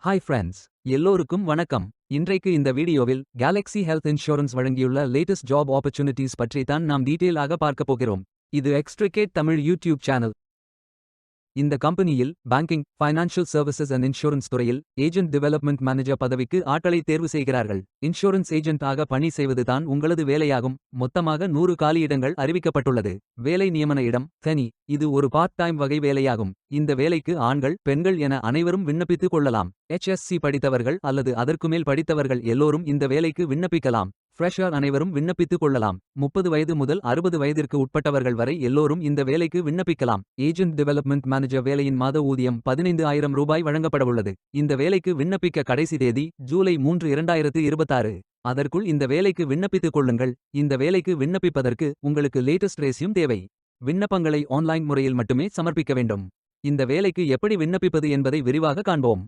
Hi friends, எல்லோருக்கும் வணக்கம். இன்றைக்கு இந்த வீடியோவில் கேலக்ஸி ஹெல்த் இன்சூரன்ஸ் வழங்கியுள்ள லேட்டஸ்ட் ஜாப் ஆப்பர்ச்சுனிட்டிஸ் பற்றி தான் நாம் டீட்டெயில் ஆக பார்க்க போகிறோம். இது எக்ஸ்ட்ரிகேட் தமிழ் யூடியூப் சேனல். இந்த கம்பெனியில் banking, financial services and insurance துறையில் ஏஜென்ட் டெவலப்மெண்ட் மேனேஜர் பதவிக்கு ஆட்களை தேர்வு செய்கிறார்கள். இன்சூரன்ஸ் ஏஜென்ட் ஆக பணி செய்வதுதான் உங்களது வேலையாகும். மொத்தமாக 100 காலியிடங்கள் அறிவிக்கப்பட்டுள்ளது. வேலை நியமன இடம் தனி. இது ஒரு பார்ட் டைம் வகை வேலையாகும். இந்த வேலைக்கு ஆண்கள், பெண்கள் என அனைவரும் விண்ணப்பித்துக் கொள்ளலாம். HSC படித்தவர்கள் அல்லது அதற்குமேல் படித்தவர்கள் எல்லோரும் இந்த வேலைக்கு விண்ணப்பிக்கலாம். ஃப்ரெஷர் அனைவரும் விண்ணப்பித்துக் கொள்ளலாம். 30 வயது முதல் 60 வயதிற்கு உட்பட்டவர்கள் வரை எல்லோரும் இந்த வேலைக்கு விண்ணப்பிக்கலாம். ஏஜென்ட் டெவலப்மெண்ட் மேனேஜர் வேலையின் மாத ஊதியம் 15,000 ரூபாய் வழங்கப்படவுள்ளது. இந்த வேலைக்கு விண்ணப்பிக்க கடைசி தேதி ஜூலை 3, 2026. அதற்குள் இந்த வேலைக்கு விண்ணப்பித்துக் கொள்ளுங்கள். இந்த வேலைக்கு விண்ணப்பிப்பதற்கு உங்களுக்கு லேட்டஸ்ட் ரெஸ்யூம் தேவை. விண்ணப்பங்களை ஆன்லைன் முறையில் மட்டுமே சமர்ப்பிக்க வேண்டும். இந்த வேலைக்கு எப்படி விண்ணப்பிப்பது என்பதை விரிவாக காண்போம்.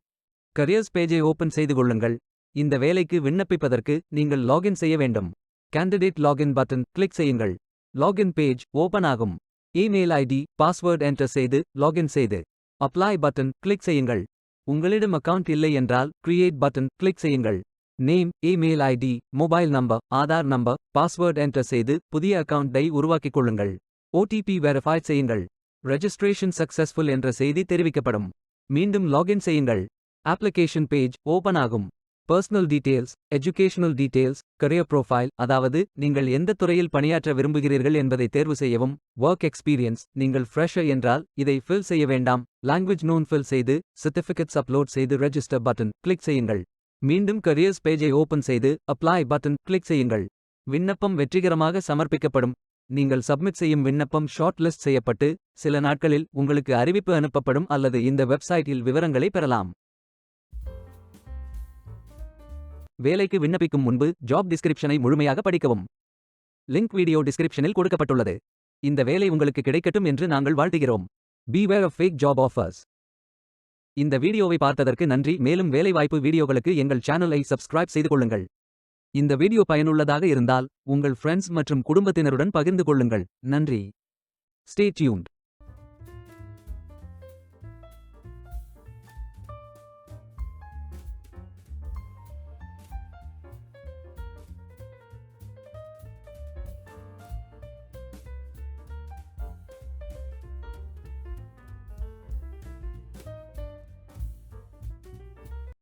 கரியர்ஸ் பேஜை ஓபன் செய்து கொள்ளுங்கள். இந்த வேலைக்கு விண்ணப்பிப்பதற்கு நீங்கள் லாகின் செய்ய வேண்டும். கேண்டிடேட் லாகின் பட்டன் கிளிக் செய்யுங்கள். லாகின் பேஜ் ஓபன் ஆகும். இமெயில் ஐடி, பாஸ்வேர்ட் என்டர் செய்து லாகின் செய்து அப்ளை பட்டன் கிளிக் செய்யுங்கள். உங்களிடம் அக்கவுண்ட் இல்லை என்றால் கிரியேட் பட்டன் கிளிக் செய்யுங்கள். Name, email ID, mobile number, Aadhaar number, password enter செய்து புதிய அக்கவுண்டை உருவாக்கிக் கொள்ளுங்கள். OTP வெரிஃபை செய்யுங்கள். ரெஜிஸ்ட்ரேஷன் சக்சஸ்ஃபுல் என்ற செய்தி தெரிவிக்கப்படும். மீண்டும் லாகின் செய்யுங்கள். அப்ளிகேஷன் பேஜ் ஓபன் ஆகும். Personal details, educational details, career profile, அதாவது நீங்கள் எந்த துறையில் பணியாற்ற விரும்புகிறீர்கள் என்பதை தேர்வு செய்யவும். ஒர்க் எக்ஸ்பீரியன்ஸ், நீங்கள் ஃப்ரெஷர் என்றால் இதை ஃபில் செய்ய வேண்டாம். லாங்குவேஜ் நோன் ஃபில் செய்து சர்டிஃபிகேட்ஸ் அப்லோட் செய்து ரெஜிஸ்டர் பட்டன் கிளிக் செய்யுங்கள். மீண்டும் கரியர்ஸ் பேஜை ஓபன் செய்து அப்ளை பட்டன் கிளிக் செய்யுங்கள். விண்ணப்பம் வெற்றிகரமாக சமர்ப்பிக்கப்படும். நீங்கள் சப்மிட் செய்யும் விண்ணப்பம் ஷார்ட் லிஸ்ட் செய்யப்பட்டு சில நாட்களில் உங்களுக்கு அறிவிப்பு அனுப்பப்படும் அல்லது இந்த வெப்சைட்டில் விவரங்களை பெறலாம். வேலைக்கு விண்ணப்பிக்கும் முன்பு ஜாப் டிஸ்கிரிப்ஷனை முழுமையாக படிக்கவும். லிங்க் வீடியோ டிஸ்கிரிப்ஷனில் கொடுக்கப்பட்டுள்ளது. இந்த வேலை உங்களுக்கு கிடைக்கட்டும் என்று நாங்கள் வாழ்த்துகிறோம். Beware of fake job offers. இந்த வீடியோவை பார்த்ததற்கு நன்றி. மேலும் வேலைவாய்ப்பு வீடியோகளுக்கு எங்கள் சேனலை சப்ஸ்கிரைப் செய்து கொள்ளுங்கள். இந்த வீடியோ பயனுள்ளதாக இருந்தால் உங்கள் ஃப்ரெண்ட்ஸ் மற்றும் குடும்பத்தினருடன் பகிர்ந்து கொள்ளுங்கள். நன்றி. Stay tuned.